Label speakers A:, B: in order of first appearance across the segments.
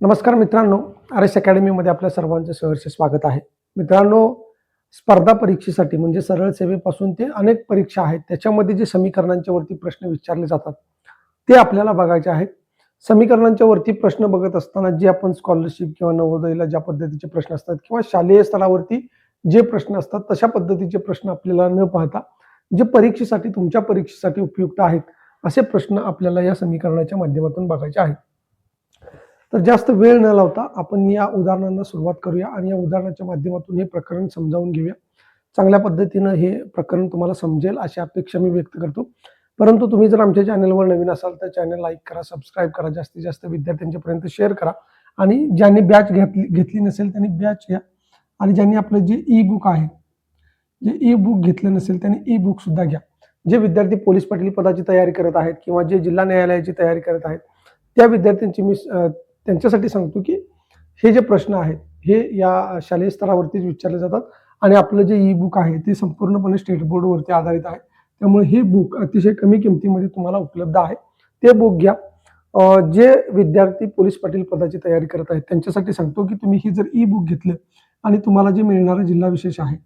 A: नमस्कार मित्रांनो, RS अकॅडमीमध्ये आपल्या सर्वांचे सहर्ष स्वागत आहे. मित्रांनो, स्पर्धा परीक्षेसाठी म्हणजे सरळ सेवेपासून ते अनेक परीक्षा आहेत, त्याच्यामध्ये जे समीकरणांच्या वरती प्रश्न विचारले जातात ते आपल्याला बघायचे आहेत. समीकरणांच्या वरती प्रश्न बघत असताना जे आपण स्कॉलरशिप किंवा नवोदयला ज्या पद्धतीचे प्रश्न असतात किंवा शालेय स्तरावरती जे प्रश्न असतात तशा पद्धतीचे प्रश्न आपल्याला न पाहता जे परीक्षेसाठी तुमच्या परीक्षेसाठी उपयुक्त आहेत असे प्रश्न आपल्याला या समीकरणाच्या माध्यमातून बघायचे आहेत. तर जास्त वेळ न लावता आपण या उदाहरणांना सुरुवात करूया आणि या उदाहरणाच्या माध्यमातून हे प्रकरण समजावून घेऊया. चांगल्या पद्धतीनं हे प्रकरण तुम्हाला समजेल अशी अपेक्षा मी व्यक्त करतो. परंतु तुम्ही जर आमच्या चॅनलवर नवीन असाल तर चॅनल लाईक करा, सबस्क्राईब करा, जास्तीत जास्त विद्यार्थ्यांच्यापर्यंत शेअर करा आणि ज्यांनी बॅच घेतली नसेल त्यांनी बॅच घ्या आणि ज्यांनी आपलं जे ई बुक आहे, जे ई बुक घेतलं नसेल त्यांनी ई बुक सुद्धा घ्या. जे विद्यार्थी पोलीस पाटील पदाची तयारी करत आहेत किंवा जे जिल्हा न्यायालयाची तयारी करत आहेत त्या विद्यार्थ्यांची मी त्यांच्यासाठी सांगतो की हे जे प्रश्न आहेत हे या शालेय स्तरावरतीच विचारले जातात आणि आपलं जे ई बुक आहे ते संपूर्णपणे स्टेट बोर्डवरती आधारित आहे. त्यामुळे हे बुक अतिशय कमी किमतीमध्ये तुम्हाला उपलब्ध आहे. ते बुक घ्या. जे विद्यार्थी पोलीस पाटील पदाची तयारी करत आहेत त्यांच्यासाठी सांगतो की तुम्ही ही जर ई बुक घेतलं आणि तुम्हाला जे मिळणारं जिल्हा विशेष आहे,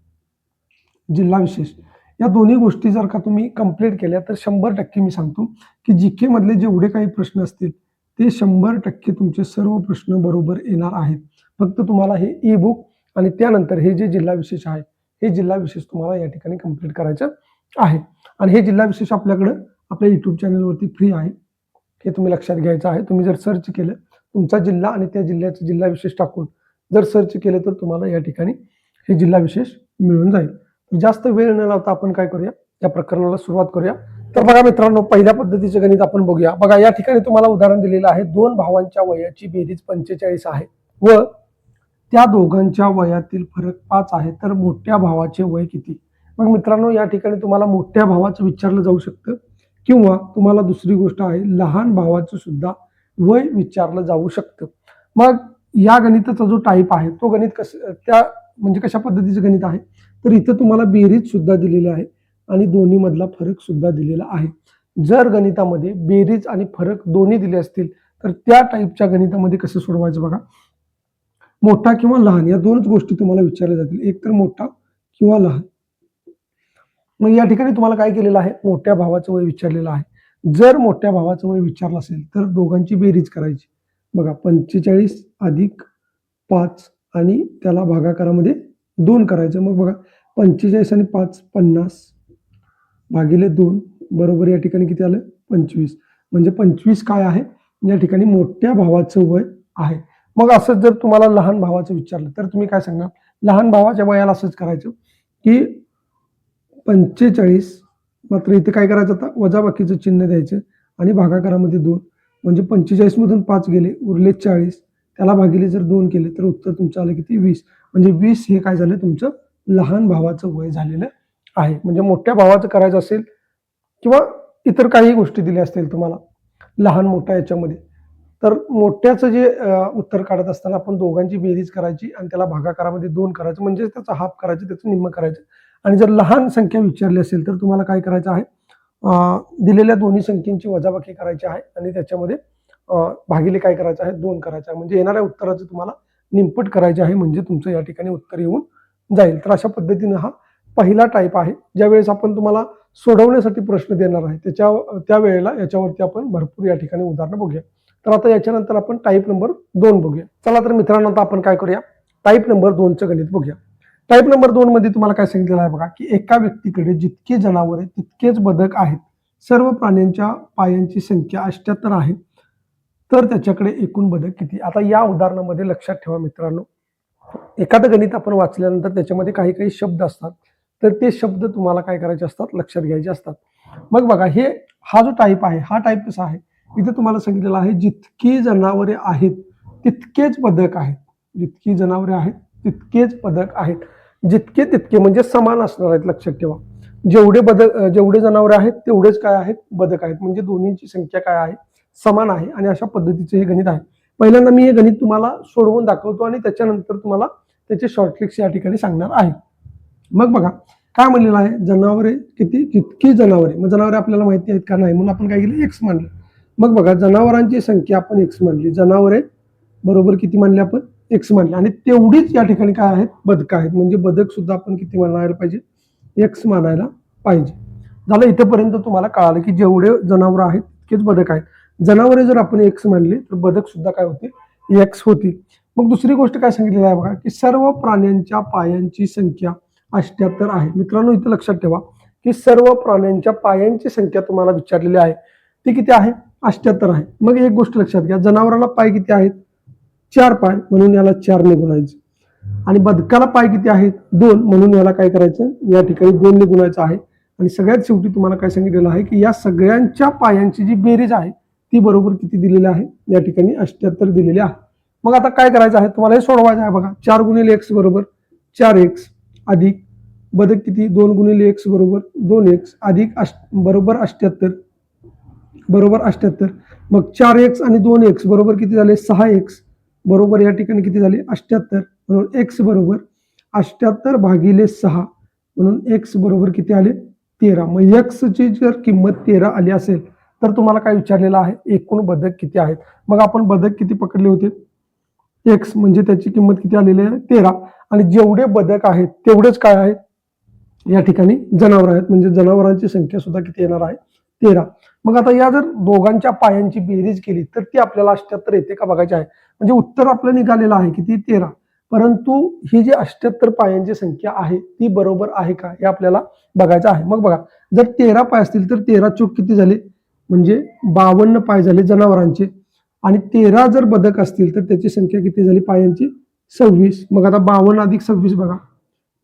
A: जिल्हा विशेष या दोन्ही गोष्टी जर का तुम्ही कंप्लीट केल्या तर 100% मी सांगतो की जीके मधले जेवढे काही प्रश्न असतील ते 100% तुमचे सर्व प्रश्न बरोबर येणार आहेत. फक्त तुम्हाला हे ई बुक आणि त्यानंतर हे जे जिल्हा विशेष आहे हे जिल्हा विशेष तुम्हाला या ठिकाणी कंप्लीट करायचं आहे. आणि हे जिल्हा विशेष आपल्याकडं आपल्या यूट्यूब चॅनलवरती फ्री आहे. हे तुम्ही लक्षात घ्यायचं आहे. तुम्ही जर सर्च केलं तुमचा जिल्हा आणि त्या जिल्ह्याचा जिल्हा विशेष टाकून जर सर्च केलं तर तुम्हाला या ठिकाणी हे जिल्हा विशेष मिळून जाईल. जास्त वेळ न लावता आपण काय करूया, या प्रकरणाला सुरुवात करूया. तर बघा मित्रांनो, पहिल्या पद्धतीचे गणित आपण बघूया. बघा या ठिकाणी तुम्हाला उदाहरण दिलेलं आहे. दोन भावांच्या वयाची बेरीज 45 आहे व त्या दोघांच्या वयातील फरक 5 आहे, तर मोठ्या भावाचे वय किती? मग मित्रांनो या ठिकाणी तुम्हाला मोठ्या भावाचं विचारलं जाऊ शकतं किंवा तुम्हाला दुसरी गोष्ट आहे लहान भावाचं सुद्धा वय विचारलं जाऊ शकतं. मग या गणिताचा जो टाईप आहे तो गणित म्हणजे कशा पद्धतीचं गणित आहे, तर इथं तुम्हाला बेरीज सुद्धा दिलेली आहे आणि दोन्ही मधला फरक सुद्धा दिलेला आहे. जर गणितामध्ये बेरीज आणि फरक दोन्ही दिले असतील तर त्या टाईपच्या गणितामध्ये कसं सोडवायचं बघा. मोठा किंवा लहान या दोनच गोष्टी तुम्हाला विचारल्या जातील, एक तर मोठा किंवा लहान. मग या ठिकाणी तुम्हाला काय केलेलं आहे, मोठ्या भावाचं वय विचारलेलं आहे. जर मोठ्या भावाचं वय विचारलं असेल तर दोघांची बेरीज करायची. बघा 45 अधिक 5 आणि त्याला भागाकारामध्ये 2 करायचं. मग बघा 45 आणि 5 50 भागिले 2 बरोबर या ठिकाणी किती आलं 25. म्हणजे 25 काय आहे या ठिकाणी मोठ्या भावाचं वय आहे. मग असंच जर तुम्हाला लहान भावाचं विचारलं तर तुम्ही काय सांगणार, लहान भावाच्या वयाला असंच करायचं की 45 मात्र इथे काय करायचं, आता वजाबाकीचं चिन्ह द्यायचं आणि भागाकारामध्ये 2 म्हणजे 45 मधून 5 गेले उरले 40, त्याला भागिले जर 2 केले तर उत्तर तुमचं आलं किती 20. म्हणजे 20 हे काय झालं तुमचं लहान भावाचं वय झालेलं आहे. म्हणजे मोठ्या भावाचं करायचं असेल किंवा इतर काही गोष्टी दिल्या असतील तुम्हाला लहान मोठा याच्यामध्ये, तर मोठ्याचं जे उत्तर काढत असताना आपण दोघांची बेरीज करायची आणि त्याला भागाकारामध्ये 2 करायचं म्हणजे त्याचा हाफ करायचं, त्याचं निम्म करायचं. आणि जर लहान संख्या विचारली असेल तर तुम्हाला काय करायचं आहे, दिलेल्या दोन्ही संख्येची वजाबाकी करायची आहे आणि त्याच्यामध्ये भागिले काय करायचं आहे 2 करायचं आहे. म्हणजे येणाऱ्या उत्तराचं तुम्हाला निमपट करायचे आहे म्हणजे तुमचं या ठिकाणी उत्तर येऊन जाईल. तर अशा पद्धतीनं हा पहिला टाईप आहे. ज्यावेळेस आपण तुम्हाला सोडवण्यासाठी प्रश्न देणार आहे त्यावेळेला याच्यावरती आपण भरपूर या ठिकाणी उदाहरणं बघूया. तर आता याच्यानंतर आपण टाईप नंबर 2 बघूया. चला तर मित्रांनो आता आपण काय करूया, टाईप नंबर 2चं गणित बघूया. टाईप नंबर 2 मध्ये तुम्हाला काय सांगितलेलं आहे बघा की एका व्यक्तीकडे जितके जनावरे तितकेच बदक आहेत, सर्व प्राण्यांच्या पायांची संख्या 78 आहे, तर त्याच्याकडे एकूण बदक किती? आता या उदाहरणामध्ये लक्षात ठेवा मित्रांनो, एखादं गणित आपण वाचल्यानंतर त्याच्यामध्ये काही काही शब्द असतात, तर ते शब्द तुम्हाला काय करायचे असतात, लक्षात घ्यायचे असतात. मग बघा हा जो टाईप आहे हा टाईप कसा आहे, इथे तुम्हाला सांगितलेलं आहे जितकी जनावरे आहेत तितकेच बदक आहेत. जितकी जनावरे आहेत तितकेच बदक आहेत. जितके तितके म्हणजे समान असणार आहेत, लक्षात ठेवा. जेवढे जनावरे आहेत तेवढेच काय आहेत बदक आहेत, म्हणजे दोन्हीची संख्या काय आहे समान आहे. आणि अशा पद्धतीचे हे गणित आहे. पहिल्यांदा मी हे गणित तुम्हाला सोडवून दाखवतो आणि त्याच्यानंतर तुम्हाला त्याचे शॉर्ट ट्रिक्स या ठिकाणी सांगणार आहे. मग बघा काय म्हणलेलं आहे, जनावरे किती, जितकी जनावरे. मग जनावरे आपल्याला माहिती आहेत का नाही म्हणून आपण काय केलं, एक्स मानलं. मग बघा जनावरांची संख्या आपण एक्स मानली, जनावरे बरोबर किती मानले आपण, एक्स मानले. आणि तेवढीच या ठिकाणी काय आहेत, बदकं आहेत. म्हणजे बदक सुद्धा आपण किती मानायला पाहिजे, एक्स मानायला पाहिजे. झालं, इथंपर्यंत तुम्हाला कळालं की जेवढे जनावर आहेत तितकेच बदक आहेत. जनावरे जर आपण एक्स मानली तर बदक सुद्धा काय होते, एक्स होती. मग दुसरी गोष्ट काय सांगितलेली आहे बघा, की सर्व प्राण्यांच्या पायांची संख्या 78 आहे. मित्रांनो इथं लक्षात ठेवा की सर्व प्राण्यांच्या पायांची संख्या तुम्हाला विचारलेली आहे, ती किती आहे, 78 आहे. मग एक गोष्ट लक्षात घ्या, जनावराला पाय किती आहेत, 4 पाय, म्हणून याला 4 ने गुणायचं. आणि बदकाला पाय किती आहेत, 2, म्हणून याला काय करायचं, या ठिकाणी 2 ने गुणायचं आहे. आणि सगळ्यात शेवटी तुम्हाला काय सांगितलेलं आहे की या सगळ्यांच्या पायांची जी बेरीज आहे ती बरोबर किती दिलेली आहे, या ठिकाणी 78 दिलेली आहे. मग आता काय करायचं आहे, तुम्हाला हे सोडवायचं आहे बघा. 4 गुणिले एक्स बरोबर 4x अधिक बदक किती, 2 गुणिले एक्स बरोबर 2x अधिक बरोबर 78 बरोबर 78. मग 4x आणि 2x बरोबर किती झाले, 6x बरोबर या ठिकाणी किती झाले, 78. म्हणून x बरोबर 78 भागिले 6, म्हणून x बरोबर किती आले, 13. मग x ची जर किंमत 13 आली असेल तर तुम्हाला काय विचारलेलं आहे, एकूण बदक किती आहेत. मग आपण बदक किती पकडले होते, एक्स, म्हणजे त्याची किंमत किती आलेली आहे, 13. आणि जेवढे बदक आहेत तेवढेच काय आहेत, या ठिकाणी जनावर आहेत. म्हणजे जनावरांची संख्या सुद्धा किती येणार आहे, 13. मग आता या जर दोघांच्या पायांची बेरीज केली तर ती आपल्याला 78 येते का बघायची आहे. म्हणजे उत्तर आपलं निघालेलं आहे किती, 13. परंतु ही जी 78 पायांची संख्या आहे ती बरोबर आहे का हे आपल्याला बघायचं आहे. मग बघा, जर 13 पाय असतील तर 13 चूक किती झाले, म्हणजे 52 पाय झाले जनावरांचे. आणि 13 जर बदक असतील तर त्याची संख्या किती झाली पायांची, 26. मग आता 52 अधिक 26 बघा,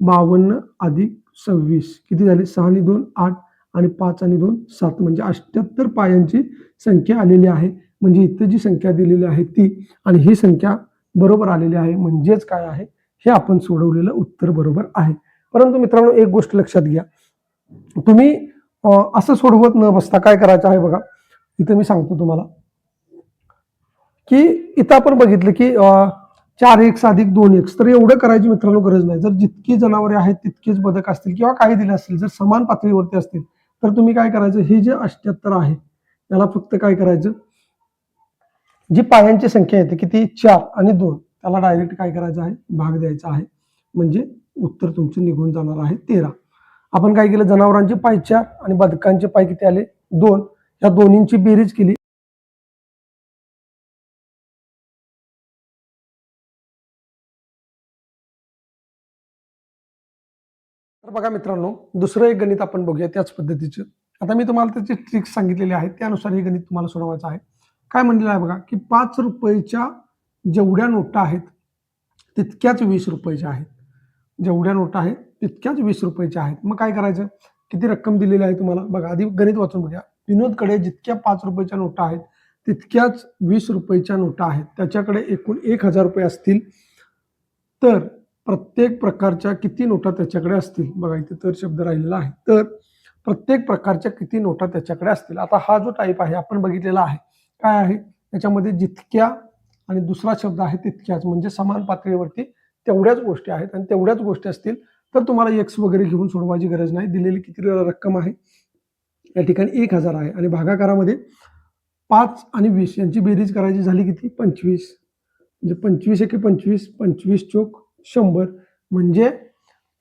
A: 52 अधिक 26 किती झाले, 6 आणि 2 8 आणि 5 आणि 2 7, म्हणजे 78 पायांची संख्या आलेली आहे. म्हणजे इथं जी संख्या दिलेली आहे ती आणि ही संख्या बरोबर आलेली आहे. म्हणजेच काय आहे, हे आपण सोडवलेलं उत्तर बरोबर आहे. परंतु मित्रांनो एक गोष्ट लक्षात घ्या, तुम्ही असं सोडवत न बसता काय करायचं आहे बघा, इथं मी सांगतो तुम्हाला की इथं आपण बघितलं की 4x अधिक 2x, तर एवढं करायची मित्रांनो गरज नाही. जर जितकी जनावरे आहेत तितकेच बदक असतील किंवा काही दिले असतील, जर समान पातळीवरती असतील तर तुम्ही काय करायचं, हे जे 78 आहे त्याला फक्त काय करायचं, जी पायांची संख्या येते किती, 4 आणि 2, त्याला डायरेक्ट काय करायचं आहे, भाग द्यायचा आहे. म्हणजे उत्तर तुमचं निघून जाणार आहे 13. आपण काय केलं, जनावरांचे पाय 4 आणि बदकांचे पाय किती आले, 2. या दोन्हींची बेरीज केली. तर बघा मित्रांनो, दुसरं एक गणित आपण बघूया त्याच पद्धतीचं. आता मी तुम्हाला त्याचे ट्रिक्स सांगितलेले आहेत, त्यानुसार हे गणित तुम्हाला सोडवायचं आहे. काय म्हणलेलं आहे बघा, की 5 रुपयाच्या जेवढ्या नोटा आहेत तितक्याच 20 रुपयाच्या आहेत. जेवढ्या नोटा आहेत तितक्याच 20 रुपयाच्या आहेत. मग काय करायचं, किती रक्कम दिलेली आहे तुम्हाला बघा, आधी गणित वाचून बघा. विनोदकडे जितक्या 5 रुपयाच्या नोटा आहेत तितक्याच 20 रुपयाच्या नोटा आहेत. त्याच्याकडे एकूण 1000 रुपये असतील तर प्रत्येक प्रकारच्या किती नोटा त्याच्याकडे असतील, बघा इथे तर शब्द राहिलेला आहे. तर प्रत्येक प्रकारच्या किती नोटा त्याच्याकडे असतील. आता हा जो टाईप आहे आपण बघितलेला आहे, काय आहे त्याच्यामध्ये जितक्या आणि दुसरा शब्द आहे तितक्याच, म्हणजे समान पातळीवरती तेवढ्याच गोष्टी आहेत आणि तेवढ्याच गोष्टी असतील तर तुम्हाला एक्स वगैरे घेऊन सोडवायची गरज नाही. दिलेली किती रक्कम आहे, या ठिकाणी 1000 आहे आणि भागाकारामध्ये 5 आणि 20 यांची बेरीज करायची झाली किती, 25. म्हणजे 25 एके 25, 25 चोक 100, म्हणजे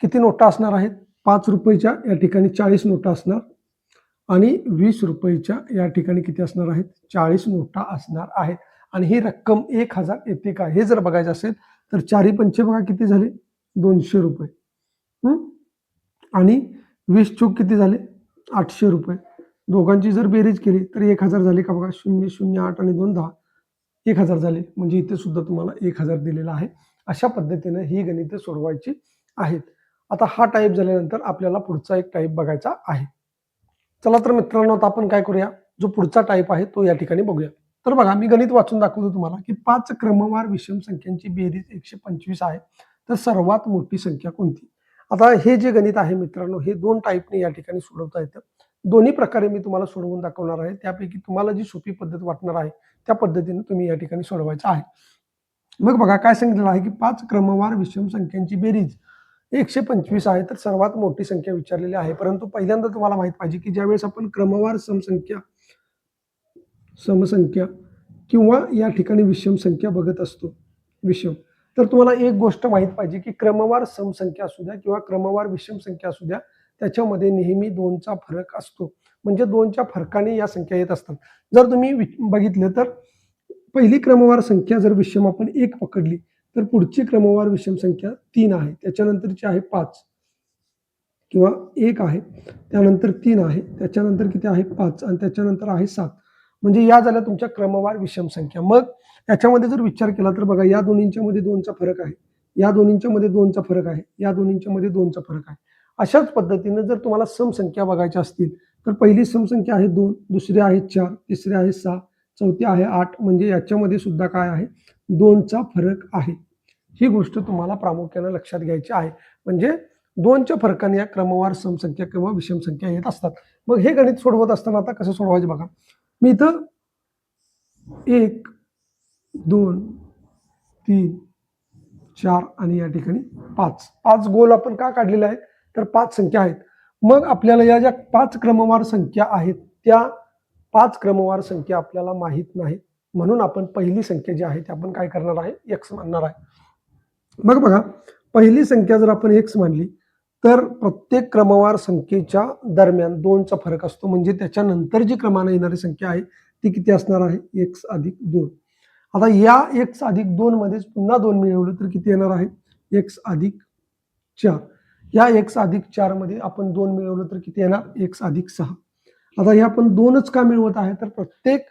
A: किती नोटा असणार आहेत, 5 रुपयाच्या या ठिकाणी 40 नोटा असणार आणि 20 रुपयाच्या या ठिकाणी किती असणार आहेत, 40 नोटा असणार आहेत. आणि ही रक्कम 1000 येते का हे जर बघायचं असेल तर 4 पंचे बघा किती झाले, 200 रुपये. आणि 20 चोक किती झाले, 800 रुपये. दोघांची जर बेरीज केली तर 1000 झाले का बघा, 0 0 8 आणि 2 10, 1000 झाले. म्हणजे इथे सुद्धा तुम्हाला 1000 दिलेला आहे. अशा पद्धतीने ही गणिते सोडवायची आहेत. आता हा टाईप झाल्यानंतर आपल्याला पुढचा एक टाईप बघायचा आहे. चला तर मित्रांनो, आता आपण काय करूया, जो पुढचा टाईप आहे तो या ठिकाणी बघूया. तर बघा, मी गणित वाचून दाखवतो तुम्हाला की 5 क्रमवार विषम संख्यांची बेरीज 125 आहे, तर सर्वात मोठी संख्या कोणती. आता हे जे गणित आहे मित्रांनो, हे 2 टाईपने या ठिकाणी सोडवता येतं. दोन्ही प्रकारे मी तुम्हाला सोडवून दाखवणार आहे. त्यापैकी तुम्हाला जी सोपी पद्धत वाटणार आहे त्या पद्धतीने तुम्ही या ठिकाणी सोडवायचं आहे. मग बघा काय सांगितलेलं आहे की 5 क्रमवार विषम संख्यांची बेरीज 125 आहे, तर सर्वात मोठी संख्या विचारलेली आहे. परंतु पहिल्यांदा तुम्हाला माहित पाहिजे की ज्यावेळेस आपण क्रमवार समसंख्या किंवा या ठिकाणी विषम संख्या बघत असतो, विषम. तर तुम्हाला एक गोष्ट माहीत पाहिजे की क्रमवार सम संख्या असू द्या किंवा क्रमवार विषम संख्या असू द्या, त्याच्यामध्ये नेहमी 2चा फरक असतो. म्हणजे 2च्या फरकाने या संख्या येत असतात. जर तुम्ही बघितलं तर पहिली क्रमवार संख्या जर विषम आपण 1 पकडली, तर पुढची क्रमवार विषम संख्या 3 आहे. त्याच्यानंतरची आहे 5 किंवा 1 आहे. त्यानंतर 3 आहे. त्याच्यानंतर किती आहे 5 आणि त्याच्यानंतर आहे 7. म्हणजे या झाल्या तुमच्या क्रमवार विषम संख्या. मग याच्यामध्ये जर विचार केला तर बघा या दोन्हींच्या मध्ये 2चा फरक आहे. या दोन्हींच्या मध्ये 2चा फरक आहे. या दोन्हींच्या मध्ये 2चा फरक आहे. अशाच पद्धतीने जर तुम्हाला सम संख्या बघायच्या असतील, तर पहिली सम संख्या आहे 2, दुसरी आहे 4, तिसरी आहे 6, चौथी आहे 8. म्हणजे याच्यामध्ये सुद्धा काय आहे 2चा फरक आहे. ही गोष्ट तुम्हाला प्रामुख्याने लक्षात घ्यायची आहे. म्हणजे 2च्या फरकाने या क्रमवार समसंख्या किंवा विषम संख्या येत असतात. मग हे गणित सोडवत असताना आता कसं सोडवायचे बघा. मी इथं 1, 2, 3, 4 आणि या ठिकाणी 5 गोल आपण का काढलेले आहेत, तर 5 संख्या आहेत. मग आपल्याला या ज्या 5 क्रमवार संख्या आहेत, त्या 5 क्रमवार संख्या आपल्याला माहीत नाहीत. म्हणून आपण पहिली संख्या जी आहे ती आपण काय करणार आहे, x मानणार आहे. मग बघा, पहिली संख्या जर आपण x मानली, तर प्रत्येक क्रमवार संख्येच्या दरम्यान 2चा फरक असतो. म्हणजे त्याच्यानंतर जी क्रमाने येणारी संख्या आहे ती किती असणार आहे, x अधिक 2. आता या x अधिक 2 मध्येच पुन्हा 2 मिळवलं तर किती येणार आहे, x अधिक 4. या x अधिक 4 मध्ये आपण 2 मिळवलं तर किती येणार, x अधिक 6. आता हे आपण 2च का मिळवत आहे, तर प्रत्येक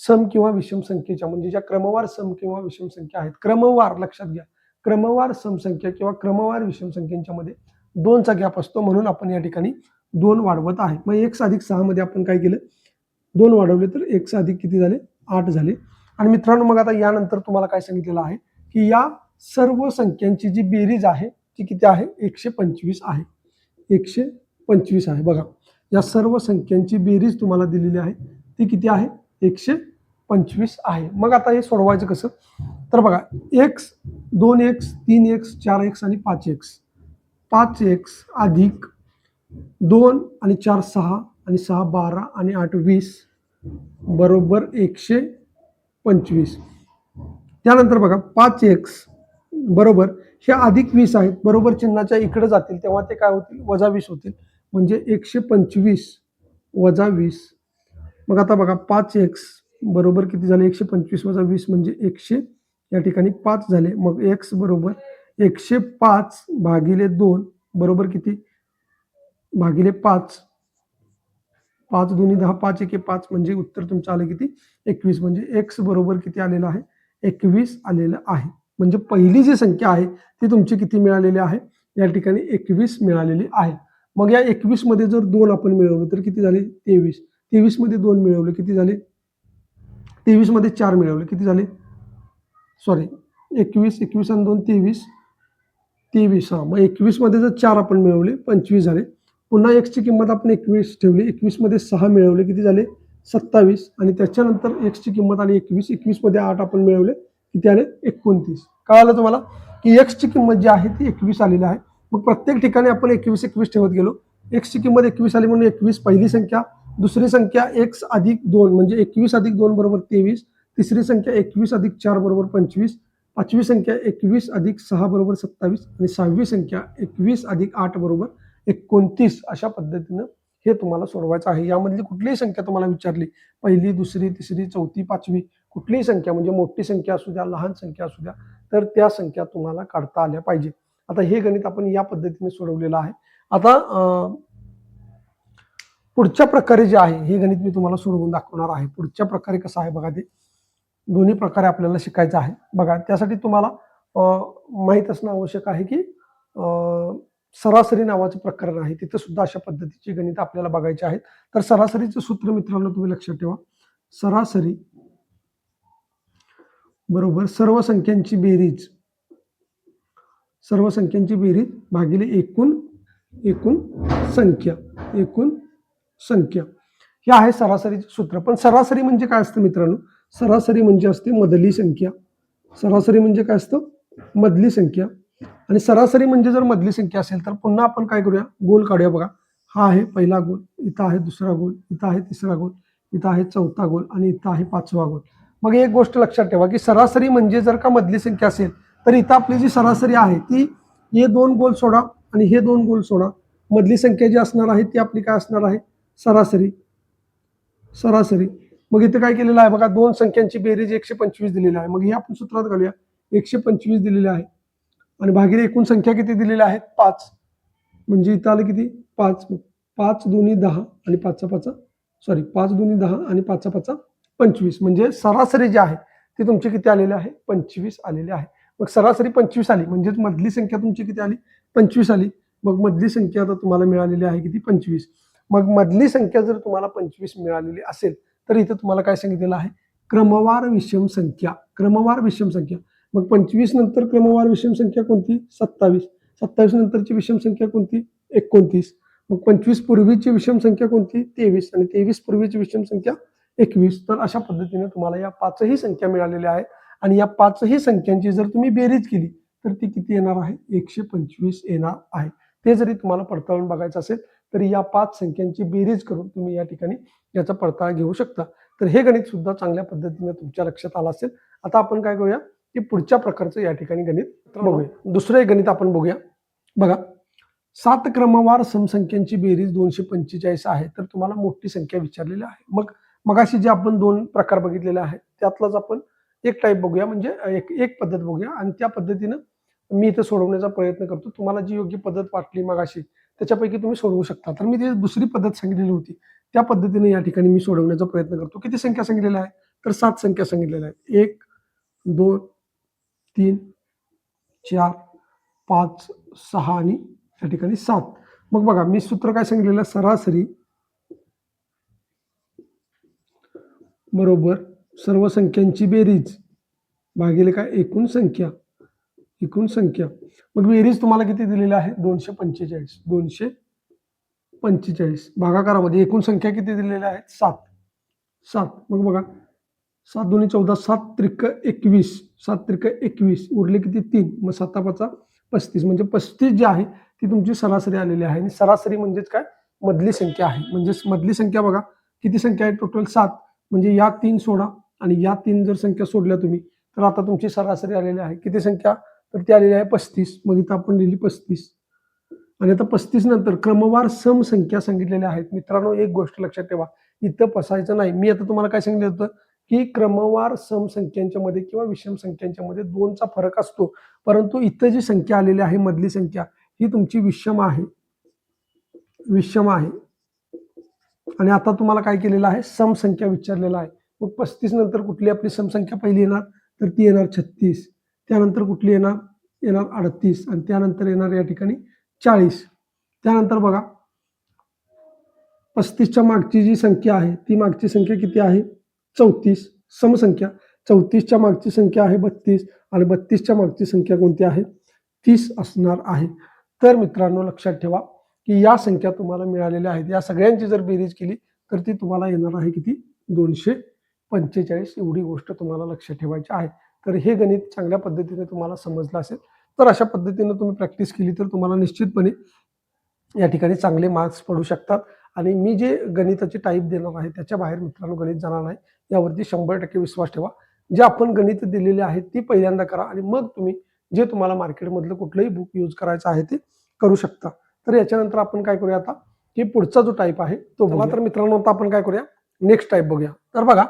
A: सम किंवा विषम संख्येच्या म्हणजे ज्या क्रमवार सम किंवा विषम संख्या आहेत, क्रमवार लक्षात घ्या, क्रमवार समसंख्या किंवा क्रमवार विषम संख्येच्या मध्ये 2चा गॅप असतो. म्हणून आपण या ठिकाणी 2 वाढवत आहे. मग x अधिक 6 मध्ये आपण काय केलं, 2 वाढवले तर x अधिक किती झाले, 8 झाले. आणि मित्रांनो मग आता यानंतर तुम्हाला काय सांगितलेलं आहे की या सर्व संख्यांची जी बेरीज आहे ती किती आहे, 125 आहे. 125 आहे. बघा, या सर्व संख्यांची बेरीज तुम्हाला दिलेली आहे ती किती आहे, 125 आहे. मग आता हे सोडवायचं कसं, तर बघा x, 2x, 3x, 4x आणि 5x. 5x अधिक 2 आणि 4 6 आणि 6 12 आणि 8 20 बरोबर 125. त्यानंतर बघा 5x बरोबर हे अधिक 20 आहेत, बरोबर चिन्हाच्या इकडे जातील तेव्हा ते काय होतील, वजा 20 होतील. म्हणजे 125 वजा 20. मग आता बघा 5x बरोबर किती झाले, 125 वजा 20 म्हणजे 100 या ठिकाणी 5 झाले. मग x बरोबर 105 भागिले 2 बरोबर किती, भागिले 5. 5 दुनी 10, 5 एके 5 म्हणजे उत्तर तुमचं आलं किती, 21. म्हणजे x बरोबर किती आलेलं आहे, 21 आलेलं आहे. म्हणजे पहिली जी संख्या आहे ती तुमची किती मिळालेली आहे, या ठिकाणी 21 मिळालेली आहे. मग या 21 मध्ये जर 2 आपण मिळवलं तर किती झाले, 23. 23 मध्ये 2 मिळवले किती झाले, 23 मध्ये 4 मिळवले किती झाले, सॉरी 21, 21 आणि 2 23, 23. मग 21 मध्ये जर 4 आपण मिळवले 25 झाले. पुन्हा x ची किंमत आपण 21 ठेवली, 21 मध्ये 6 मिळवले किती झाले, 27. आणि त्याच्यानंतर x ची किंमत आली 21, 21 मध्ये 8 आपण मिळवले किती आले, 29. कळालं तुम्हाला की x ची किंमत जी आहे ती 21 आलेली आहे. मग प्रत्येक ठिकाणी आपण 21 21 ठेवत गेलो. x ची किंमत 21 आली म्हणून 21 पहिली संख्या, दुसरी संख्या x अधिक 2 म्हणजे 21 अधिक 2 बरोबर 23, तिसरी संख्या 21 अधिक 4 बरोबर 25, पाचवी संख्या 21 अधिक 6 बरोबर 27 आणि सहावी संख्या 21 अधिक 8 बरोबर 29. अशा पद्धतीनं हे तुम्हाला सोडवायचं आहे. यामधली कुठलीही संख्या तुम्हाला विचारली, पहिली, दुसरी, तिसरी, चौथी, पाचवी, कुठलीही संख्या म्हणजे मोठी संख्या असू द्या, लहान संख्या असू द्या, तर त्या संख्या तुम्हाला काढता आल्या पाहिजे. आता हे गणित आपण या पद्धतीने सोडवलेलं आहे. आता पुढच्या प्रकारे जे आहे हे गणित मी तुम्हाला सोडवून दाखवणार आहे. पुढच्या प्रकारे कसं आहे बघा, ते दोन्ही प्रकारे आपल्याला शिकायचं आहे. बघा, त्यासाठी तुम्हाला माहीत असणं आवश्यक आहे की सरासरी नावाचं प्रकरण आहे, तिथं सुद्धा अशा पद्धतीची गणित आपल्याला बघायची आहेत. तर सरासरीचं सूत्र मित्रांनो तुम्ही लक्षात ठेवा, सरासरी बरोबर सर्व संख्यांची बेरीज, सर्व संख्यांची बेरीज भागिले एकूण संख्या, एकूण संख्या हे आहे सरासरीचे सूत्र. पण सरासरी म्हणजे काय असतं मित्रांनो, सरासरी म्हणजे असते मधली संख्या. सरासरी म्हणजे काय असतं, मधली संख्या. आणि सरासरी म्हणजे जर मधली संख्या असेल तर पुन्हा आपण काय करूया, गोल काढूया. बघा, हा आहे पहिला गोल, इथं आहे दुसरा गोल, इथं आहे तिसरा गोल, इथं आहे चौथा गोल आणि इथं आहे पाचवा गोल. मग एक गोष्ट लक्षात ठेवा की सरासरी म्हणजे जर का मधली संख्या असेल तर इथं आपली जी सरासरी आहे ती हे 2 गोल सोडा आणि हे 2 गोल सोडा, मधली संख्या जी असणार आहे ती आपली काय असणार आहे, सरासरी. सरासरी मग इथे काय केलेलं आहे बघा, दोन संख्यांची बेरीज 125 दिलेली आहे. मग हे आपण सूत्रात घालूया, 125 दिलेले आहे आणि भागिले एकूण संख्या किती दिलेल्या आहेत, 5. म्हणजे इथं आलं किती, 5. 5 दुनी 10 आणि 5 5 सॉरी 5 दुनी 10 आणि 5 5 25. म्हणजे सरासरी जी आहे ती तुमची किती आलेली आहे, 25 आलेली आहे. मग सरासरी 25 आली म्हणजेच मधली संख्या तुमची किती आली, 25 आली. मग मधली संख्या आता तुम्हाला मिळालेली आहे किती, 25. मग मधली संख्या जर तुम्हाला 25 मिळालेली असेल तर इथं तुम्हाला काय सांगितलेलं आहे, क्रमवार विषम संख्या. क्रमवार विषम संख्या. मग 25 नंतर क्रमवार विषम संख्या कोणती, 27. 27 नंतरची विषम संख्या कोणती, 29. मग 25 पूर्वीची विषम संख्या कोणती, 23. आणि 23 पूर्वीची विषम संख्या 21. तर अशा पद्धतीने तुम्हाला या 5ही संख्या मिळालेल्या आहेत आणि या 5ही संख्यांची जर तुम्ही बेरीज केली तर ती किती येणार आहे, 125 येणार आहे. ते जरी तुम्हाला पडताळून बघायचं असेल तरी या 5 संख्यांची बेरीज करून तुम्ही या ठिकाणी याचा पडताळा घेऊ शकता. तर हे गणित सुद्धा चांगल्या पद्धतीने तुमच्या लक्षात आलं असेल. आता आपण काय करूया की पुढच्या प्रकारचं या ठिकाणी गणित बघूया. दुसरं एक गणित आपण बघूया. बघा, 7 क्रमवार समसंख्यांची बेरीज 245 आहे तर तुम्हाला मोठी संख्या विचारलेली आहे. मगाशी जे आपण 2 प्रकार बघितलेले आहेत त्यातलाच आपण एक टाईप बघूया, म्हणजे एक पद्धत बघूया आणि त्या पद्धतीनं मी इथे सोडवण्याचा प्रयत्न करतो. तुम्हाला जी योग्य पद्धत वाटली मगाशी त्याच्यापैकी तुम्ही सोडवू शकता. तर मी ती दुसरी पद्धत सांगितलेली होती त्या पद्धतीने या ठिकाणी मी सोडवण्याचा प्रयत्न करतो. किती संख्या सांगितलेल्या आहे, तर 7 संख्या सांगितलेल्या आहेत. 1 2 3 4 5 6 आणि या ठिकाणी 7. मग बघा, मी सूत्र काय सांगितलेलं, सरासरी बरोबर सर्व संख्यांची बेरीज भागिले काय, एकूण संख्या. एकूण संख्या. मग बेरीज तुम्हाला किती दिलेली आहे, 245. 245 भागाकारामध्ये एकूण संख्या किती दिलेल्या आहेत, 7. 7. मग बघा, 7 दुनी 14, 7 त्रिक 21, 7 त्रिक 21, उरले किती, 3. मग 7 5 35. म्हणजे 35 जी आहे ती तुमची सरासरी आलेली आहे. आणि सरासरी म्हणजेच काय, मधली संख्या आहे. म्हणजेच मधली संख्या बघा किती संख्या आहे, टोटल 7. म्हणजे या 3 सोडा आणि या 3 जर संख्या सोडल्या तुम्ही तर आता तुमची सरासरी आलेली आहे किती संख्या, तर ती आलेली आहे 35. मग इथं आपण लिहिली 35. आणि आता 35 नंतर क्रमवार सम संख्या सांगितलेल्या आहेत. मित्रांनो, एक गोष्ट लक्षात ठेवा, इथं फसायचं नाही. मी आता तुम्हाला काय सांगितलं होतं की क्रमवार सम संख्यांच्या मध्ये किंवा विषम संख्यांच्या मध्ये 2चा फरक असतो, परंतु इथं जी संख्या आलेली आहे मधली संख्या ही तुमची विषम आहे. विषम आहे. आणि आता तुम्हाला काय केलेलं आहे, सम संख्या विचारलेला आहे. मग 35 नंतर कुठली आपली सम संख्या पहिली येणार, तर ती येणार 36. त्यानंतर कुठली येणार, येणार 38 आणि त्यानंतर येणार या ठिकाणी 40. त्यानंतर बघा, 35च्या मागची जी संख्या आहे ती मागची संख्या किती आहे, 34. समसंख्या. 34च्या मागची संख्या आहे 32 आणि 32च्या मागची संख्या कोणती आहे, 30 असणार आहे. तर मित्रांनो, लक्षात ठेवा की या संख्या तुम्हाला मिळालेल्या आहेत. या सगळ्यांची जर बेरीज केली तर ती तुम्हाला येणार आहे किती, 245. एवढी गोष्ट तुम्हाला लक्षात ठेवायची आहे. तर हे गणित चांगल्या पद्धतीने तुम्हाला समजलं असेल. तर अशा पद्धतीने तुम्ही प्रॅक्टिस केली तर तुम्हाला निश्चितपणे या ठिकाणी चांगले मार्क्स पडू शकतात. आणि मी जे गणिताची टाईप देणार आहे त्याच्या बाहेर मित्रांनो गणित जाणार नाही, यावरती 100% विश्वास ठेवा. जे आपण गणित दिलेले आहेत ती पहिल्यांदा करा आणि मग तुम्ही जे तुम्हाला मार्केटमधलं कुठलंही बुक यूज करायचं आहे ते करू शकता. तर याच्यानंतर आपण काय करूया आता, की पुढचा जो टाईप आहे तो बघा. तर मित्रांनो, आता आपण काय करूया, नेक्स्ट टाईप बघूया. तर बघा,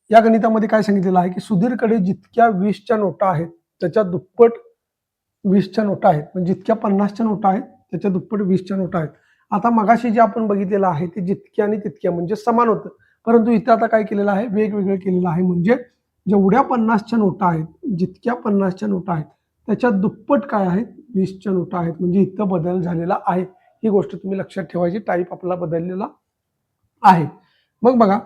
A: या गणितामध्ये काय सांगितलेलं आहे की सुधीरकडे जितक्या 20च्या नोटा आहेत त्याच्या दुप्पट 20च्या नोटा आहेत. म्हणजे जितक्या 50च्या नोटा आहेत त्याच्या दुप्पट 20च्या नोटा आहेत. आता मगाशी जे आपण बघितलेलं आहे ते जितक्या आणि तितक्या म्हणजे समान होतं, परंतु इथं आता काय केलेलं आहे, वेगवेगळं केलेलं आहे. म्हणजे जेवढ्या 50च्या नोटा आहेत, जितक्या 50च्या नोटा आहेत त्याच्या दुप्पट काय आहेत, 20च्या नोटा आहेत. म्हणजे इथं बदल झालेला आहे. ही गोष्ट तुम्ही लक्षात ठेवायची, टाईप आपला बदललेला आहे. मग बघा,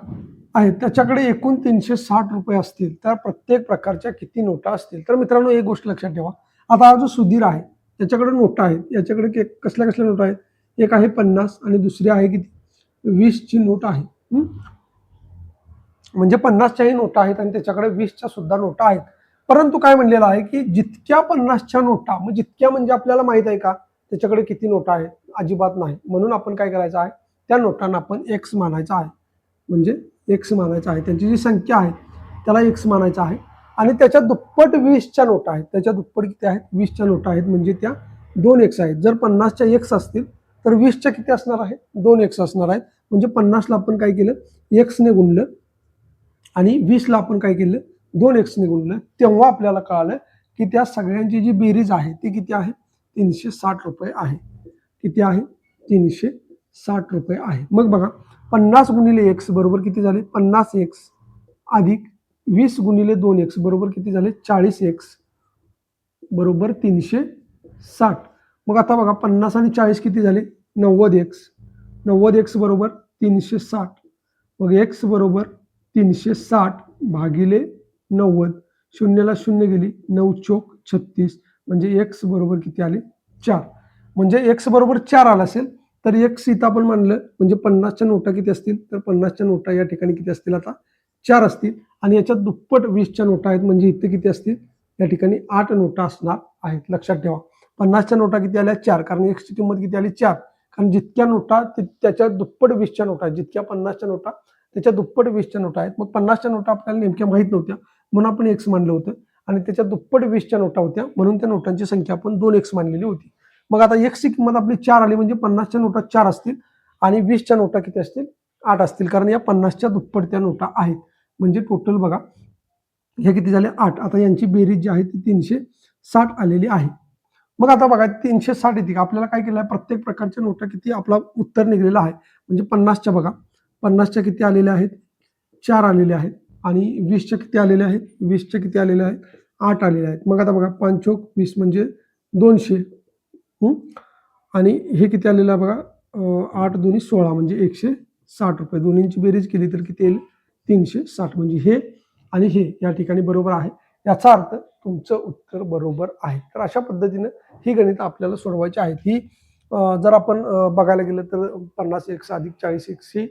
A: आहे त्याच्याकडे एकूण 360 रुपये असतील तर प्रत्येक प्रकारच्या किती नोटा असतील. तर मित्रांनो, एक गोष्ट लक्षात ठेवा, आता हा जो सुधीर आहे त्याच्याकडे नोटा आहेत. याच्याकडे कसल्या कसल्या नोटा आहेत, एक आहे 50 आणि दुसरी आहे किती, 20ची नोट आहे. म्हणजे 50च्याही नोटा आहेत आणि त्याच्याकडे 20च्या सुद्धा नोटा आहेत. परंतु काय म्हणलेलं आहे की जितक्या 50च्या नोटा, मग जितक्या म्हणजे आपल्याला माहित आहे का त्याच्याकडे किती नोटा आहेत, अजिबात नाही. म्हणून आपण काय करायचं आहे, त्या नोटांना आपण एक्स मानायचं आहे. म्हणजे एक्स मानायचं आहे. त्यांची जी संख्या आहे त्याला एक्स मानायचा आहे. आणि त्याच्या दुप्पट 20च्या नोटा आहेत. त्याच्या दुप्पट किती आहेत? 20च्या नोटा आहेत, म्हणजे त्या 2 एक्स आहेत. जर 50च्या एक्स असतील तर 20च्या किती असणार आहे? 2 एक्स असणार आहेत. म्हणजे 50ला आपण काय केलं? एक्सने गुणलं आणि 20ला आपण काय केलं? 2 एक्सने गुणलं. तेव्हा आपल्याला कळालं की त्या सगळ्यांची जी बेरीज आहे ती किती आहे? 360 रुपये आहे. किती आहे? 360 रुपये आहे. मग बघा, 50 गुणिले एक्स बरोबर किती झाले? 50 एक्स अधिक 20 गुणिले 2 एक्स बरोबर किती झाले? 40 एक्स बरोबर 360. मग आता बघा, 50 आणि 40 किती झाले? 90 एक्स. 90 एक्स बरोबर 360. मग एक्स बरोबर 360 भागिले 90. शून्याला शून्य गेली, 9 चोक 36. म्हणजे एक्स बरोबर किती आले? 4. म्हणजे एक्स बरोबर 4 आला असेल तर एक्स इथं आपण मानलं, म्हणजे 50च्या नोटा किती असतील? तर 50च्या नोटा या ठिकाणी किती असतील? आता 4 असतील. आणि याच्यात दुप्पट 20च्या नोटा आहेत, म्हणजे इथे किती असतील? या ठिकाणी 8 नोटा असणार आहेत. लक्षात ठेवा, 50च्या नोटा किती आल्या? 4. कारण एक्सची किंमत किती आली? 4. कारण जितक्या नोटा त्याच्या दुप्पट 20च्या नोटा आहेत, जितक्या 50च्या नोटा त्याच्या दुप्पट 20च्या नोटा आहेत. मग 50च्या नोटा आपल्याला नेमक्या माहीत नव्हत्या, म्हणून आपण एक्स मानलं होतं. आणि त्याच्या दुप्पट 20च्या नोटा होत्या, म्हणून त्या नोटांची संख्या आपण 2 एक्स मानलेली होती. मग आता एक्सची किंमत आपली 4 आली, म्हणजे 50च्या नोटा 4 असतील आणि 20च्या नोटा किती असतील? 8 असतील. कारण या 50च्या दुप्पट त्या नोटा आहेत. म्हणजे टोटल बघा, हे किती झाले? 8. आता यांची बेरीज जी आहे ती 360 आलेली आहे. मग आता बघा, 360 येते का? आपल्याला काय केलं आहे? प्रत्येक प्रकारच्या नोटा किती आपला उत्तर निघलेला आहे. म्हणजे 50च्या बघा, 50च्या किती आलेल्या आहेत? 4 आलेल्या आहेत. आणि 20च्या किती आलेल्या आहेत? 20च्या किती आलेल्या आहेत? 8 आलेल्या आहेत. मग आता बघा, 5 चोक 20 म्हणजे 200. आणि हे किती आलेलं आहे बघा? 8 दुनी 16 म्हणजे 160 रुपये. दोन्हींची बेरीज केली तर किती येईल? 360. म्हणजे हे आणि हे या ठिकाणी बरोबर आहे. याचा अर्थ तुमचं उत्तर बरोबर आहे. तर अशा पद्धतीनं ही गणित आपल्याला सोडवायची आहेत. ही जर आपण बघायला गेलं तर 50 एक्स अधिक 40 एक्स ही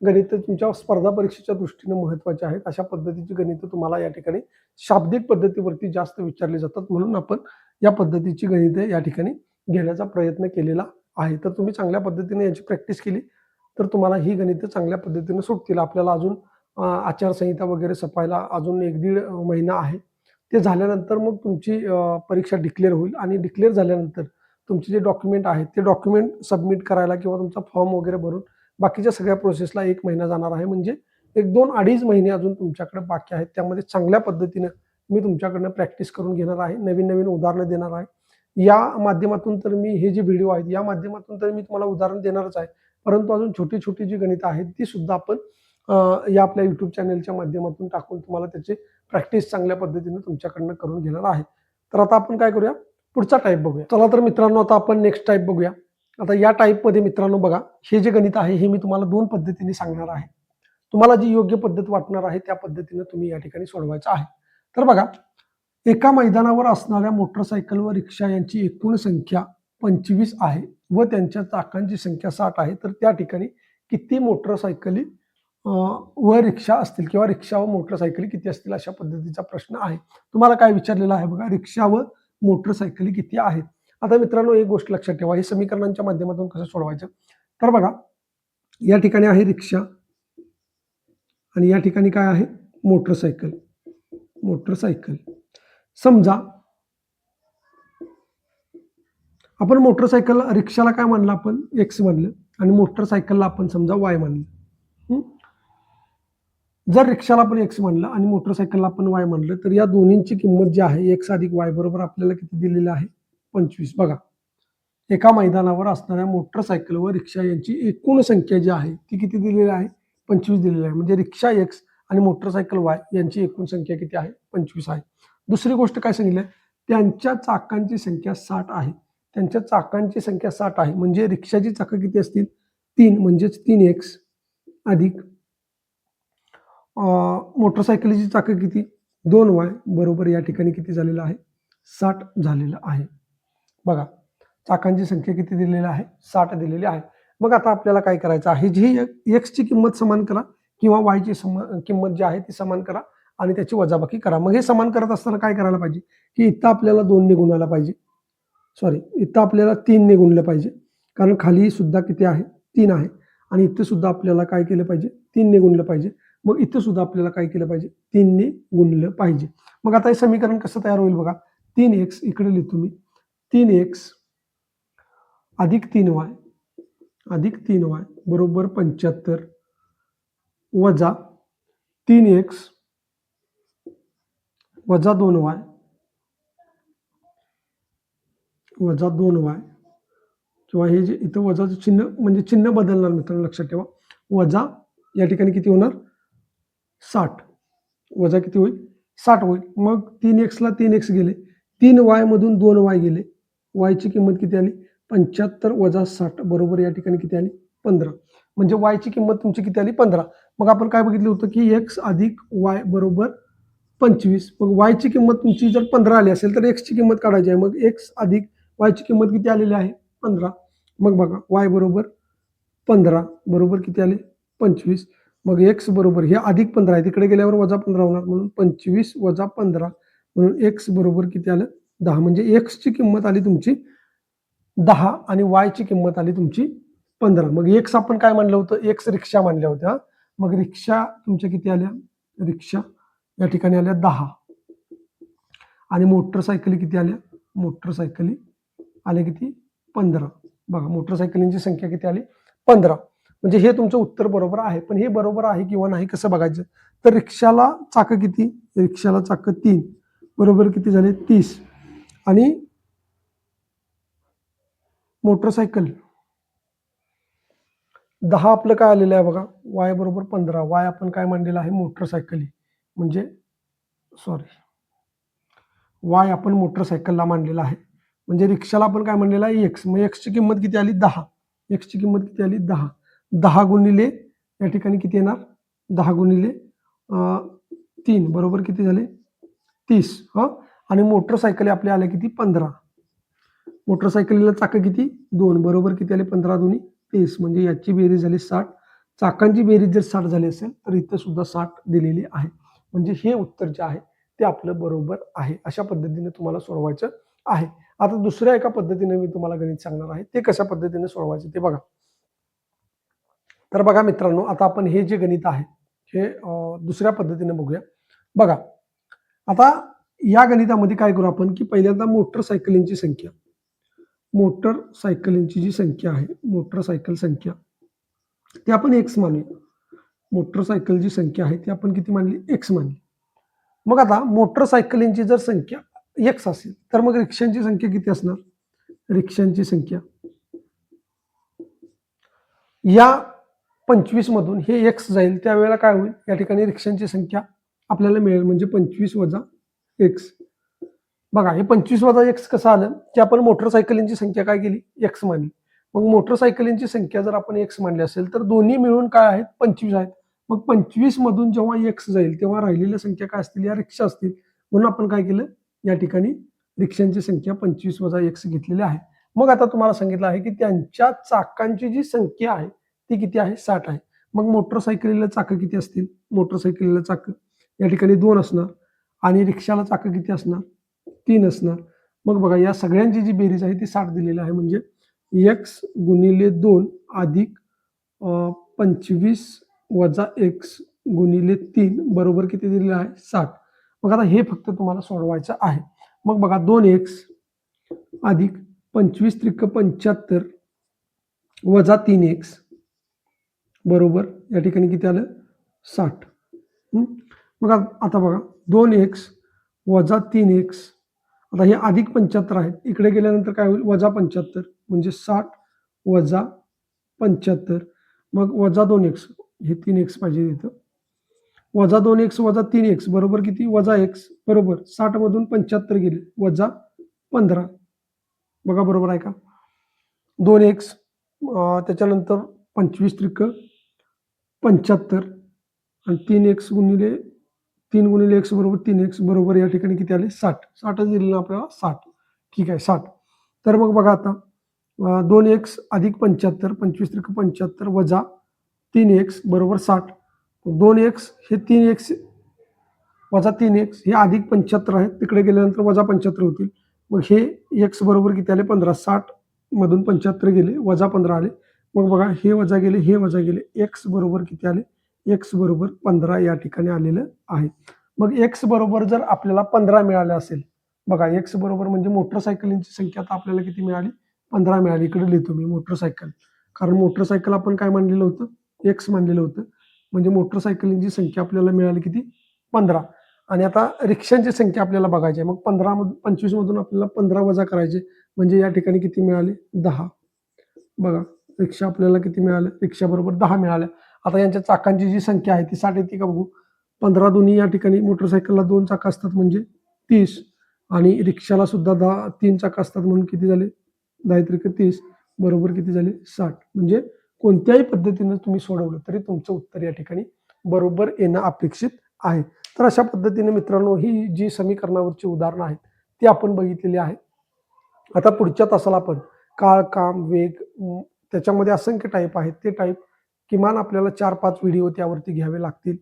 A: गणितं तुमच्या स्पर्धा परीक्षेच्या दृष्टीने महत्त्वाची आहेत. अशा पद्धतीची गणितं तुम्हाला या ठिकाणी शाब्दिक पद्धतीवरती जास्त विचारली जातात, म्हणून आपण या पद्धतीची गणितं या ठिकाणी घेण्याचा प्रयत्न केलेला आहे. तर तुम्ही चांगल्या पद्धतीने याची प्रॅक्टिस केली तर तुम्हाला ही गणितं चांगल्या पद्धतीने सुटतील. आपल्याला अजून आचारसंहिता वगैरे सपायला अजून 1-1.5 महिना आहे. ते झाल्यानंतर मग तुमची परीक्षा डिक्लेअर होईल आणि डिक्लेअर झाल्यानंतर तुमचे जे डॉक्युमेंट आहेत ते डॉक्युमेंट सबमिट करायला किंवा तुमचा फॉर्म वगैरे भरून बाकीच्या सगळ्या प्रोसेसला 1 महिना जाणार आहे. म्हणजे 1-2-2.5 महिने अजून तुमच्याकडे बाकी आहेत. त्यामध्ये चांगल्या पद्धतीनं मी तुमच्याकडनं प्रॅक्टिस करून घेणार आहे. नवीन-नवीन उदाहरणं देणार आहे. या माध्यमातून तर मी हे जे व्हिडिओ आहेत या माध्यमातून तर मी तुम्हाला उदाहरण देणारच आहे. परंतु अजून छोटी-छोटी जी गणितं आहेत ती सुद्धा आपण या आपल्या YouTube चॅनलच्या माध्यमातून टाकून तुम्हाला त्याची प्रॅक्टिस चांगल्या पद्धतीने तुमच्याकडनं करून घेणार आहे. तर आता आपण काय करूया? पुढचा टाईप बघूया. चला तर मित्रांनो, आता आपण नेक्स्ट टाईप बघूया. आता या टाईपमध्ये मित्रांनो बघा, हे जे गणित आहे हे मी तुम्हाला 2 पद्धतीने सांगणार आहे. तुम्हाला जी योग्य पद्धत वाटणार आहे त्या पद्धतीने तुम्ही या ठिकाणी सोडवायचं आहे. तर बघा, एका मैदानावर असणाऱ्या मोटरसायकल व रिक्षा यांची एकूण संख्या 25 आहे व त्यांच्या चाकांची संख्या 60 आहे. तर त्या ठिकाणी किती मोटरसायकली व रिक्षा असतील किंवा रिक्षा व मोटरसायकली किती असतील, अशा पद्धतीचा प्रश्न आहे. तुम्हाला काय विचारलेला आहे बघा, रिक्षा व मोटरसायकली किती आहेत. आता मित्रांनो, एक गोष्ट लक्षात ठेवा, हे समीकरणांच्या माध्यमातून कसं सोडवायचं. तर बघा, या ठिकाणी आहे रिक्षा आणि या ठिकाणी काय आहे? मोटरसायकल. मोटरसायकल समजा आपण मोटरसायकल रिक्षाला काय म्हणलं? आपण एक्स म्हणलं आणि मोटरसायकलला आपण समजा वाय म्हणलं. जर रिक्षाला आपण एक्स म्हणलं आणि मोटरसायकलला आपण वाय म्हणलं तर या दोन्हींची किंमत जी आहे एक्स अधिक वाय बरोबर आपल्याला किती दिलेली आहे? 25. बघा, एका मैदानावर असणाऱ्या मोटरसायकल व रिक्षा यांची एकूण संख्या जी आहे ती किती दिलेली आहे? 25 दिलेली आहे. म्हणजे रिक्षा एक्स आणि मोटरसायकल वाय यांची एकूण संख्या किती आहे? 25 आहे. दुसरी गोष्ट काय सांगितलं? त्यांच्या चाकांची संख्या 60 आहे. त्यांच्या चाकांची संख्या 60 आहे. म्हणजे रिक्षाची चाकं किती असतील? 3, म्हणजेच 3x अधिक मोटरसायकलीची चाकं किती? 2y बरोबर या ठिकाणी किती झालेलं आहे? 60 झालेलं आहे. बघा, चाकांची संख्या किती दिलेली आहे? 60 दिलेली आहे. मग आता आपल्याला काय करायचं आहे? जी एक्सची किंमत समान करा किंवा वायची किंमत जी आहे ती समान करा आणि त्याची वजाबाकी करा. मग हे समान करत असताना काय करायला पाहिजे? की इथं आपल्याला 2 ने गुणायला पाहिजे. सॉरी, इथं आपल्याला 3 ने गुणलं पाहिजे. कारण खाली सुद्धा किती आहे? 3 आहे. आणि इथं सुद्धा आपल्याला काय केलं पाहिजे? 3 ने गुणलं पाहिजे. मग इथे सुद्धा आपल्याला काय केलं पाहिजे, 3 ने गुणलं पाहिजे. मग आता हे समीकरण कसं तयार होईल बघा, 3x इकडे लिहितो मी, 3x अधिक 3y बरोबर 75 वजा 3x वजा 2y किंवा हे जे इथं वजाचं चिन्ह म्हणजे चिन्ह बदलणार मित्रांनो, लक्षात ठेवा. वजा या ठिकाणी किती होणार, 60 वजा किती होईल, 60 होईल. मग 3x ला 3x गेले, 3y मधून 2y गेले, y ची किंमत किती आली, 75 वजा 60 बरोबर या ठिकाणी किती आली, 15. म्हणजे y ची किंमत तुमची किती आली, 15. मग आपण काय बघितलं होतं की x अधिक y बरोबर 25. मग y ची किंमत तुमची जर 15 आली असेल तर x ची किंमत काढायची आहे. मग x अधिक y ची किंमत किती आलेली आहे, 15. मग बघा y बरोबर 15 बरोबर किती आले, 25. मग x बरोबर हे अधिक 15 आहे, तिकडे गेल्यावर वजा 15 होणार, म्हणून 25 वजा 15 म्हणून x बरोबर किती आलं, 10. म्हणजे x ची किंमत आली तुमची 10 आणि y ची किंमत आली तुमची 15. मग x आपण काय म्हणलं होतं, x रिक्षा मानल्या होत्या. मग रिक्षा तुमच्या किती आल्या, रिक्षा या ठिकाणी आल्या 10 आणि मोटरसायकली किती आल्या, मोटरसायकली आल्या किती, 15. बघा मोटरसायकलींची संख्या किती आली, 15. म्हणजे हे तुमचं उत्तर बरोबर आहे. पण हे बरोबर आहे किंवा नाही कसं बघायचं, तर रिक्षाला चाकं किती, रिक्षाला चाकं 3 बरोबर किती झाले, 30 आणि मोटरसायकल 10 आपलं काय आलेलं आहे बघा, y बरोबर 15. y आपण काय मांडलेलं आहे, मोटरसायकली, म्हणजे y आपण मोटरसायकलला मांडलेला आहे. म्हणजे रिक्षाला आपण काय मांडलेलं आहे, x. मग x ची किंमत किती आली, 10. x ची किंमत किती आली, 10. 10 गुणिले या ठिकाणी किती येणार, 10 गुणिले 3 बरोबर किती झाले, 30. आणि मोटरसायकली आपल्या आल्या किती, 15. मोटरसायकलीला चाकं किती, 2 बरोबर किती आले, 15 दुनी 30. म्हणजे याची बेरीज झाली 60. चाकांची बेरीज जर 60 झाली असेल तर इथं सुद्धा 60 दिलेली आहे. म्हणजे हे उत्तर जे आहे ते आपलं बरोबर आहे. अशा पद्धतीने तुम्हाला सोडवायचं आहे. आता दुसऱ्या एका पद्धतीने मी तुम्हाला गणित सांगणार आहे, ते कशा पद्धतीने सोडवायचं ते बघा. तर बघा मित्रांनो, आता आपण हे जे गणित आहे हे दुसऱ्या पद्धतीने बघूया. बघा आता या गणितामध्ये काय करू आपण, की पहिल्यांदा मोटरसायकलींची जी संख्या आहे, मोटरसायकल संख्या ती आपण x मानूया. मोटरसायकल जी संख्या आहे ती आपण किती मानली, x मानली. मग आता मोटरसायकलींची जर संख्या x असेल तर मग रिक्षांची संख्या किती असणार, रिक्षांची संख्या या 25 मधून हे x जाईल, त्यावेळेला काय होईल, या ठिकाणी रिक्षांची संख्या आपल्याला मिळेल, म्हणजे 25 वजा x. बघा हे 25 वजा x कसं आलं, की आपण मोटरसायकलींची संख्या काय केली, x मानली. मग मोटरसायकलींची संख्या जर आपण x मानली असेल तर दोन्ही मिळून काय आहेत, 25 आहेत. मग 25 मधून जेव्हा x जाईल तेव्हा राहिलेल्या संख्या काय असतील, या रिक्षा असतील. म्हणून आपण काय केलं, या ठिकाणी रिक्षांची संख्या 25 वजा x घेतलेली आहे. मग आता तुम्हाला सांगितलं आहे की त्यांच्या चाकांची जी संख्या आहे ती किती आहे, 60 आहे. मग मोटरसायकलीला चाकं किती असतील, मोटरसायकलीला चाकं या ठिकाणी 2 असणार आणि रिक्षाला चाकं किती असणार, 3 असणार. मग बघा या सगळ्यांची जी बेरीज आहे ती 60 दिलेली आहे. म्हणजे x गुणिले 2 अधिक 25 वजा x गुणिले 3 बरोबर किती दिलेलं आहे, 60. मग आता हे फक्त तुम्हाला सोडवायचं आहे. मग बघा 2x अधिक 25 त्रिक 75 वजा 3x बरोबर या ठिकाणी किती आलं, 60. मग आता बघा 2x वजा 3x, आता हे अधिक 75 आहेत, इकडे गेल्यानंतर काय होईल, वजा 75 म्हणजे 60 वजा 75. मग वजा 2x, हे 3x पाहिजे इथं, वजा 2x वजा 3x बरोबर किती, वजा x बरोबर 60 मधून 75 गेले, वजा 15. बघा बरोबर आहे का, 2x त्याच्यानंतर 25 त्रिक 75 आणि 3x गुणिले 3 गुणिले x बरोबर 3x बरोबर या ठिकाणी किती आले, 60. 60 दिलेलं आपल्याला 60. ठीक आहे 60. तर मग बघा आता 2x अधिक 75 25 त्रिक 75 वजा 3x बरोबर 60. 2x हे 3x वजा 3x हे अधिक 75 आहेत, तिकडे गेल्यानंतर वजा 75 होतील. मग हे x बरोबर किती आले, 15. 60 मधून 75 गेले, वजा 15 आले. मग बघा हे वजा गेले, हे वजा गेले, x बरोबर किती आले, एक्स बरोबर 15 या ठिकाणी आलेलं आहे. मग एक्स बरोबर जर आपल्याला 15 मिळालं असेल, बघा एक्स बरोबर म्हणजे मोटरसायकलींची संख्या आता आपल्याला किती मिळाली? 15 मिळाली. इकडे लिहितो मी मोटरसायकल. कारण मोटरसायकल आपण काय मानलेलं होतं? एक्स मानलेलं होतं. म्हणजे मोटरसायकलींची संख्या आपल्याला मिळाली किती? 15. आणि आता रिक्षांची संख्या आपल्याला बघायची आहे. मग 25 मधून आपल्याला 15 वजा करायचे. म्हणजे या ठिकाणी किती मिळाले? 10. बघा, रिक्षा आपल्याला किती मिळालं? रिक्षाबरोबर 10 मिळाल्या. आता यांच्या चाकांची जी संख्या आहे ती 60 येते का बघू? 15 दोन्ही या ठिकाणी मोटरसायकलला 2 चाकं असतात म्हणजे 30 आणि रिक्षाला सुद्धा 3 चाकं असतात म्हणून किती झाले? 10 त्रिक 30 बरोबर किती झाले? 60. म्हणजे कोणत्याही पद्धतीनं तुम्ही सोडवलं तरी तुमचं उत्तर या ठिकाणी बरोबर येणं अपेक्षित आहे. तर अशा पद्धतीने मित्रांनो ही जी समीकरणावरची उदाहरणं आहेत ती आपण बघितलेली आहेत. आता पुढच्या तासाला आपण काळ, काम, वेग त्याच्यामध्ये असंख्य टाईप आहेत. ते टाईप किमान आपल्याला 4-5 व्हिडिओ त्यावरती घ्यावे लागतील.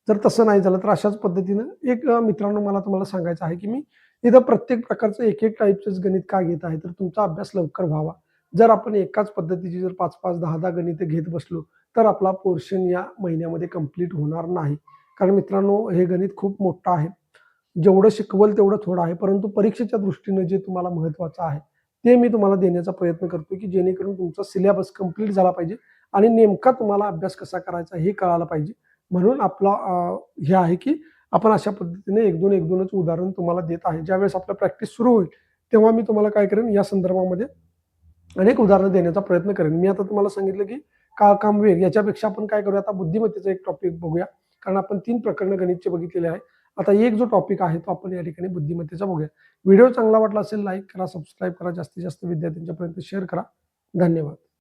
A: जर तसं नाही झालं तर अशाच पद्धतीनं एक मित्रांनो मला तुम्हाला सांगायचं आहे, की मी इथं प्रत्येक प्रकारचं एक-एक टाईपचंच गणित का घेत आहे, तर तुमचा अभ्यास लवकर व्हावा. जर आपण एकाच पद्धतीची जर 5-5, 10-10 गणितं घेत बसलो, तर आपला पोर्शन या महिन्यामध्ये कंप्लीट होणार नाही. कारण मित्रांनो हे गणित खूप मोठं आहे. जेवढं शिकवल तेवढं थोडं आहे. परंतु परीक्षेच्या दृष्टीनं जे तुम्हाला महत्त्वाचं आहे, ते मी तुम्हाला देण्याचा प्रयत्न करतो, की जेणेकरून तुमचा सिलेबस कंप्लीट झाला पाहिजे आणि नेमका तुम्हाला अभ्यास कसा करायचा हे कळालं पाहिजे. म्हणून आपला हे आहे, की आपण अशा पद्धतीने 1-2च उदाहरण तुम्हाला देत आहे. ज्यावेळेस आपलं प्रॅक्टिस सुरू होईल, तेव्हा मी तुम्हाला काय करेन या संदर्भामध्ये अनेक उदाहरणं देण्याचा प्रयत्न करेन. मी आता तुम्हाला सांगितलं, की काळ, काम, वेग याच्यापेक्षा आपण काय करूया आता बुद्धिमत्तेचा एक टॉपिक बघूया. कारण आपण 3 प्रकरणं गणितचे बघितलेले आहे. आता एक जो टॉपिक आहे तो आपण या ठिकाणी बुद्धिमत्तेचा बघूया. व्हिडिओ चांगला वाटला असेल लाईक करा, सबस्क्राईब करा, जास्तीत जास्त विद्यार्थ्यांच्यापर्यंत शेअर करा. धन्यवाद.